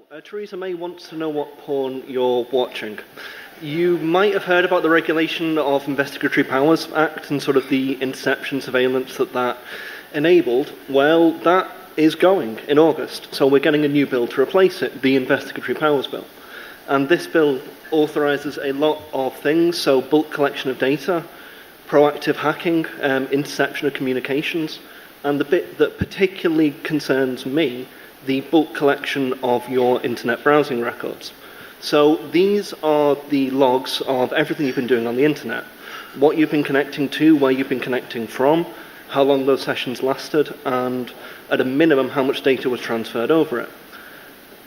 Theresa May wants to know what porn you're watching. You might have heard about the regulation of Investigatory Powers Act and sort of the interception surveillance that enabled. Well, that is going in August, so we're getting a new bill to replace it, the Investigatory Powers Bill. And this bill authorises a lot of things, so bulk collection of data, proactive hacking, interception of communications, and the bit that particularly concerns me, the bulk collection of your internet browsing records. So these are the logs of everything you've been doing on the internet, what you've been connecting to, where you've been connecting from, how long those sessions lasted, and at a minimum how much data was transferred over it.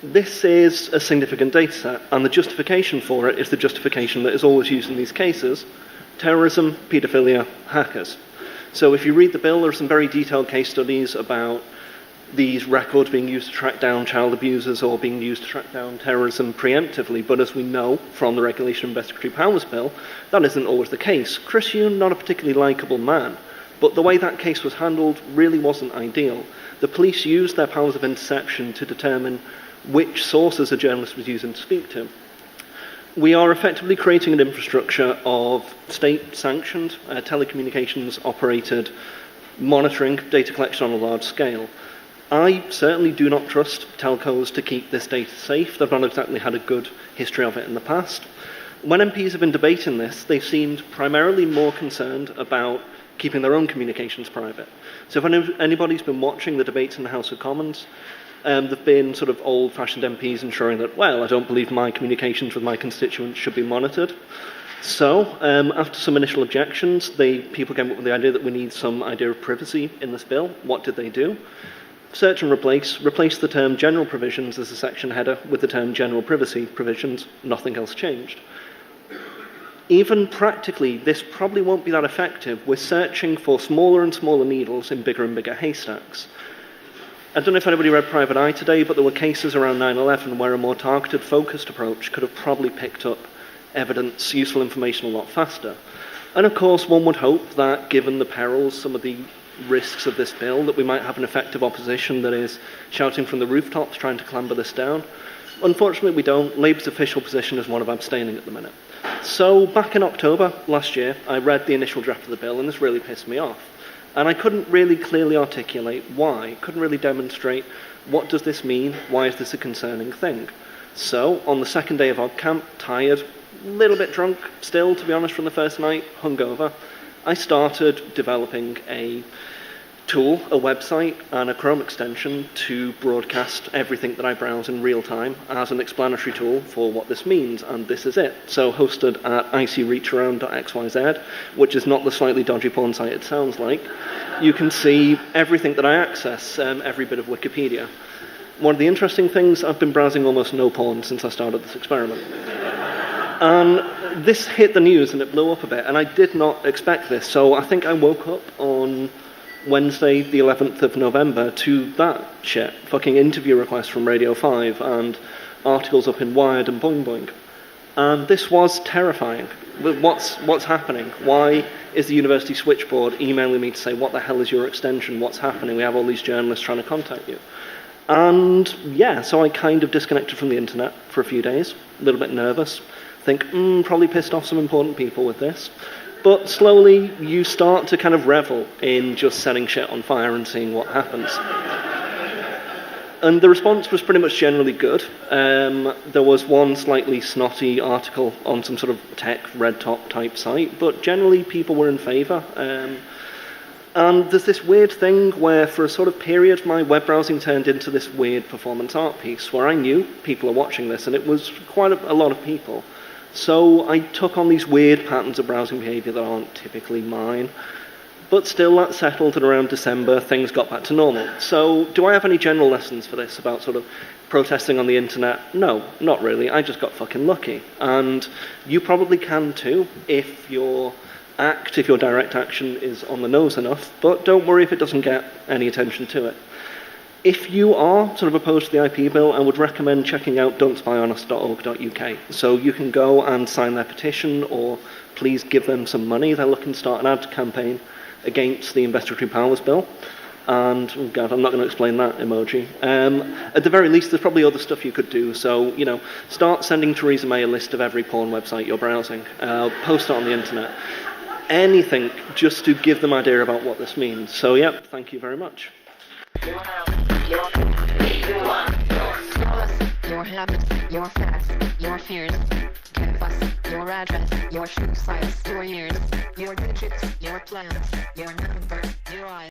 This is a significant data set, and the justification for it is the justification that is always used in these cases: terrorism, paedophilia, hackers. So if you read the bill, there are some very detailed case studies about these records being used to track down child abusers or being used to track down terrorism preemptively. But as we know from the Regulation of Investigatory Powers Bill, that isn't always the case. Chris Youre, not a particularly likeable man, but the way that case was handled really wasn't ideal. The police used their powers of interception to determine which sources a journalist was using to speak to. We are effectively creating an infrastructure of state-sanctioned, telecommunications-operated monitoring, data collection on a large scale. I certainly do not trust telcos to keep this data safe. They've not exactly had a good history of it in the past. When MPs have been debating this, they seemed primarily more concerned about keeping their own communications private. So if anybody's been watching the debates in the House of Commons, there've been sort of old-fashioned MPs ensuring that, well, I don't believe my communications with my constituents should be monitored. So, after some initial objections, people came up with the idea that we need some idea of privacy in this bill. What did they do? Search and replace the term general provisions as a section header with the term general privacy provisions. Nothing else changed. Even practically, this probably won't be that effective. We're searching for smaller and smaller needles in bigger and bigger haystacks. I don't know if anybody read Private Eye today, but there were cases around 9/11 where a more targeted, focused approach could have probably picked up evidence, useful information a lot faster. And of course, one would hope that, given the perils, some of the risks of this bill, that we might have an effective opposition that is shouting from the rooftops trying to clamber this down. Unfortunately, we don't. Labour's official position is one of abstaining at the minute. So back in October last year, I read the initial draft of the bill, and this really pissed me off. And I couldn't really clearly articulate why, couldn't really demonstrate what does this mean, why is this a concerning thing. So on the second day of OggCamp, tired, a little bit drunk still, to be honest, from the first night, hungover, I started developing a tool, a website, and a Chrome extension to broadcast everything that I browse in real time as an explanatory tool for what this means, and this is it. So hosted at icreacharound.xyz, which is not the slightly dodgy porn site it sounds like, you can see everything that I access, every bit of Wikipedia. One of the interesting things, I've been browsing almost no porn since I started this experiment. And this hit the news and it blew up a bit, and I did not expect this. So I think I woke up on Wednesday, the 11th of November, to that shit. Fucking interview requests from Radio 5 and articles up in Wired and Boing Boing. And this was terrifying. What's happening? Why is the university switchboard emailing me to say, what the hell is your extension? What's happening? We have all these journalists trying to contact you. And yeah, so I kind of disconnected from the internet for a few days, a little bit nervous. Think, probably pissed off some important people with this. But slowly you start to kind of revel in just setting shit on fire and seeing what happens. And the response was pretty much generally good. There was one slightly snotty article on some sort of tech red top type site, but generally people were in favour. And there's this weird thing where for a sort of period my web browsing turned into this weird performance art piece where I knew people are watching this, and it was quite a lot of people. So I took on these weird patterns of browsing behaviour that aren't typically mine. But still, that settled, and around December, things got back to normal. So do I have any general lessons for this about sort of protesting on the internet? No, not really. I just got fucking lucky. And you probably can too, if your direct action is on the nose enough. But don't worry if it doesn't get any attention to it. If you are sort of opposed to the IPBill, I would recommend checking out don'tspyonus.org.uk. So you can go and sign their petition, or please give them some money. They're looking to start an ad campaign against the Investigatory Powers Bill. And, oh God, I'm not going to explain that emoji. At the very least, there's probably other stuff you could do. So, start sending Theresa May a list of every porn website you're browsing. Post it on the internet. Anything just to give them an idea about what this means. So, yeah, thank you very much. Your habits, your facts, your fears. Give us your address, your shoe size, your years, your digits, your plans, your number, your eyes.